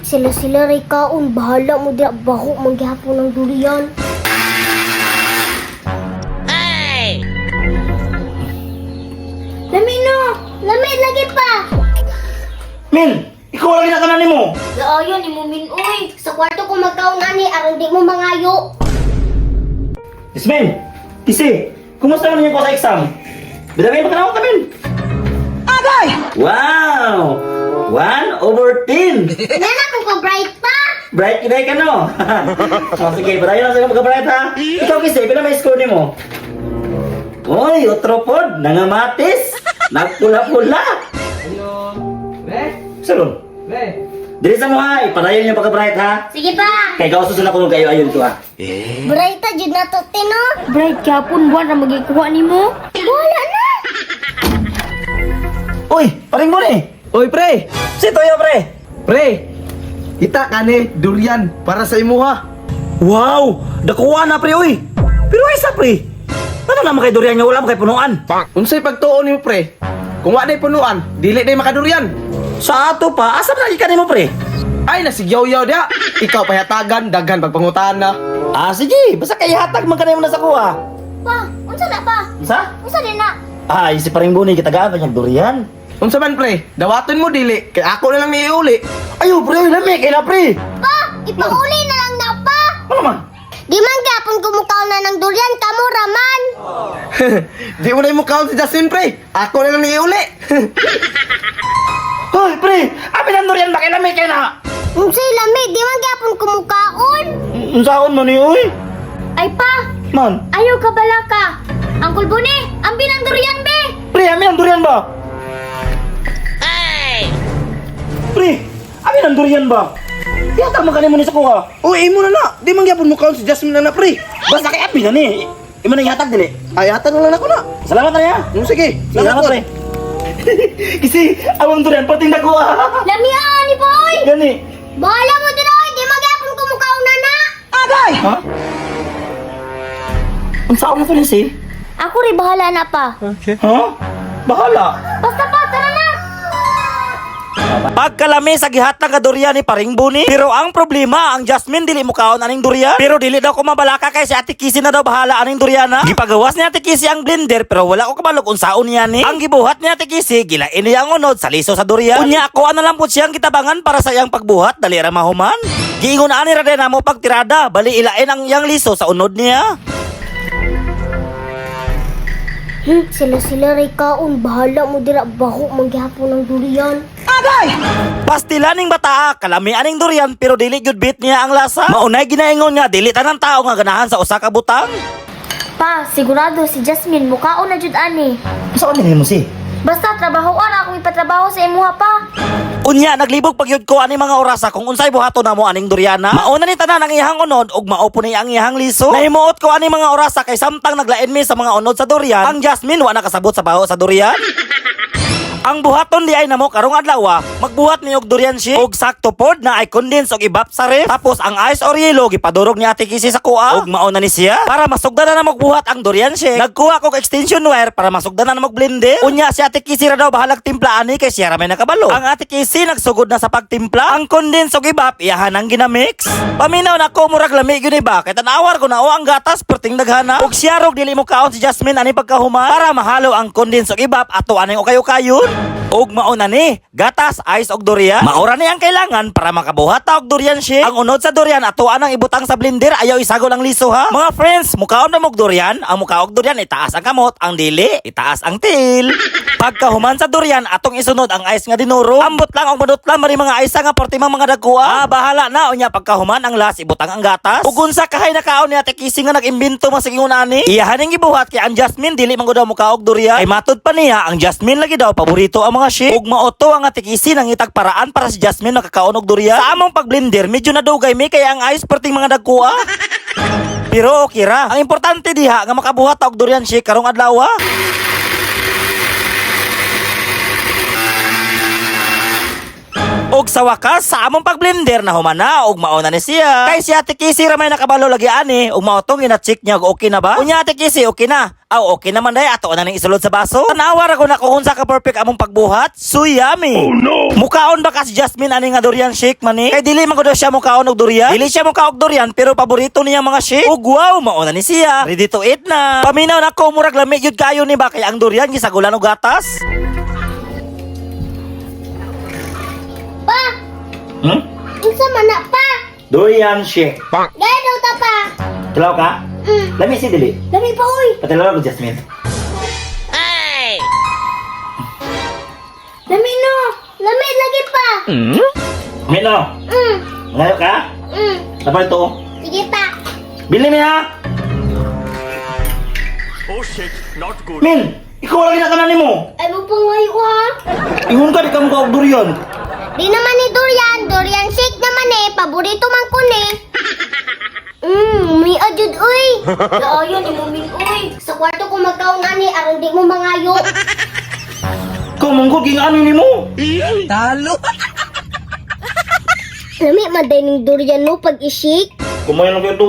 Sila ray kaon, bahala mo di baho manggihapon ng durian. Lami no! Lami lagi pa! Min, ikaw lagi na kanan mo. Laayo ni mo min uy. Sa kwarto ko magkaon ani aron di mo mangayo. Jasmine, Kisi, kumusta naman yung ko sa exam? Bidamay ba ka na Min? Agay! Wow! 1/10! Nana ko ka bright pa. Bright kiday ka no? Oh, sige, barayan lang sa mga bright ha. Ikaw Kisi, pila may score ni mo? Uy, otropod, nangamatis, nagpula-pula. Ayo, Bre? Salon, Bre? dili sa mo ha, ipadayon niyo pagka-bright ha. Sige pa. Kay gawso na ko kayo ayon to ha. Bright ta jud na to tino. Bright kapon buwan ra magikuha nimo. Wala na. Uy, paring mo ni. Oy, pre! Si Toyo pre. Pre! Kita ka ni, durian, para sa imo ha. Wow, dakuha na pre uy. Pero isa pre. Ano naman kay durian niya wala mo kay punuan? Unsay pagtuon nimo, pre? Kung wa day punuan, dili day makadurian. Sa ato pa, asa na ikan mo pre? Ay, nasigyaw-yaw dia. Ikaw payatagan, daghan pagpangutaan na. Ah sige, basta kay hatag man kanay mo na sa kuha. Pa, unsa na pa? Sa? Unsa din na? Ay, si paring buni kitagaan pa niyang durian. Unsa man, pre? Dawaton mo dili, kay ako na lang niiuli. Ayo pre, lami kay na pre. Pa, ipauli na lang na pa. Ano man? Di man gapon kumukaw na ng durian kamo raman. Di mo na yung mukha si Justin, pre. Ako na lang niiuli. Hoy pre, amin ang durian ba kay lami kay na? Unsay lami, di man gapon kumukaon. Unsaon man ni uy? Ay pa, Man, ayaw ka balaka. Angkol Buni, ambi ng durian be. pre, amin ang durian ba? Pre, amin ang durian ba? Hatag man kanay mo ni sa kuha. Uy, imo na na. Di man gyapon mukha si Jasmine na pre. Basta kay amin na ni. Imo na ihatag dili. Ay, atan na lang ako na. Salamat na niya. Sige, Salamat pre. Kasi awang durian pating nakuha. Lami ani boy. Gani. Bahala mo din oy, di man gapon kumukaw na na. Agay! Ha? Ang saan na to ni si? Ako rin bahala na pa. Ha? Bahala. Basta pa, tara na. Pagkalami sa gihatag nga durian ni paring buni. Pero ang problema, ang Jasmine dili mo kaon aning durian. Pero dili daw ko mabalaka kay si Ate Kisi na daw bahala aning durian na. Gipagawas ni Ate Kisi ang blender pero wala ko kabalog unsaon niya ni. Ang gibuhat ni Ate Kisi, gilain niya ang unod sa liso sa durian. Unya ako ana lang pud siyang kitabangan para sa iyang pagbuhat, dali ra mahuman. Giingon ani ra din namo pagtirada, bali ilain ang iyang liso sa unod niya. Sila ray kaon, bahala mo dira baho manggihapon ng durian. Pastila ning bata, kalami aning durian pero dili gyud bit niya ang lasa. Maunay ginaingon nga dili tanang tao nga ganahan sa usa ka butang. Pa, sigurado si Jasmine mukaon na jud ani. Saan ni mo si? Basta trabahoan akong ipatrabaho sa imuha pa. Unya naglibog pagyud ko ani mga orasa kung unsay buhaton namo aning duriana. Mauna ni tanan ang iyang unod ug maupo ni ang iyang liso. Nahimuot ko ani mga orasa kay samtang naglain mi sa mga unod sa durian. Ang Jasmine wa nakasabot sa baho sa durian. Ang buhaton di ay namo karong adlaw, magbuhat ni og durian si og sakto pod na ay condense og ibap sa ref. Tapos ang ice or yelo gipadurog ni Ate Kisi sa kuha og mauna ni siya para masugdan na magbuhat ang durian shake. Nagkuha ko og extension wire para masugdan na magblender. Unya si Ate Kisi ra daw bahalag timpla ani kay siya ra may nakabalo. Ang Ate Kisi nagsugod na sa pagtimpla. Ang condense og ibap iyahan ang ginamix. Paminaw na ko murag lami gyud ba kay tanawar ko na o ang gatas perting daghana. Og siya rog dili mo kaon si Jasmine ani pagkahuman para mahalo ang condense og ibap ato aning ukayo-kayon. Og mauna ni, gatas, ice og durian. Maura ni ang kailangan para makabuhat ta og durian shake. Ang unod sa durian ato anang ibutang sa blender ayaw isagol ang liso ha. Mga friends, mukaon na mog durian, ang muka og durian itaas ang kamot, ang dili itaas ang til. Pagkahuman sa durian atong isunod ang ice nga dinuro. Ambot lang og madot lang mari mga ice nga portimang mga dagkuha. Bahala na unya pagkahuman ang last ibutang ang gatas. Ug unsa kahay nakaon ni Ate Kisi nga nag-imbento mas ingon ani. Iyahan ning gibuhat kay ang Jasmine dili man gud daw muka og durian. Ay matud pa niya ang Jasmine lagi daw paborito ang mga shake. Ug maoto ang Ate Kisi nang itag paraan para si Jasmine makakaon og durian. Sa among pagblender medyo nadugay mi kay ang ice perting mga dagkuha. Pero okay ra. Ang importante diha nga makabuhat ta og durian shake karong adlaw. Og sa wakas, sa among pagblender na humana, og mauna ni siya. Kay si Ate Kisi ramay nakabalo lagi ani, og maotong ina-check niya og okay na ba? Unya Ate Kisi, okay na. Aw, okay naman day, ato na ning isulod sa baso. Tanawar ako na kung unsa ka perfect among pagbuhat. So yummy. Oh no. Mukaon ba ka si Jasmine ani nga durian shake man ni? Kay dili man ko daw siya mukaon og durian. Dili siya mukaon og durian pero paborito niya mga shake. Og wow, mauna ni siya. Ready to eat na. Paminaw na ko murag lami gyud kayo ni ba kay ang durian gisagulan og gatas. Pa! Unsa man na pa? Durian shake. Gano ta pa? Tulaw ka? Lami si dili. Lami pa uy. Patalaw ko Jasmine. Lami no. Lami lagi pa. Mino, ngayo ka? Tapos ito. Sige pa. Bili mi ha. Oh shit, not good. Min, ikaw lagi na kanan mo. Ay mo pa ngayon ha. Ingon ka di ka mukaon og durian. Di naman ni durian. Durian shake naman eh. Paborito man ko ni. May adjud uy. Naayon ni mo min uy. Sa kwarto ko magkaon ani aron di mo mangayo. Kung manggod ging ano ni mo. Lami maday ning durian no pag i-shake. Kumain lang kayo to.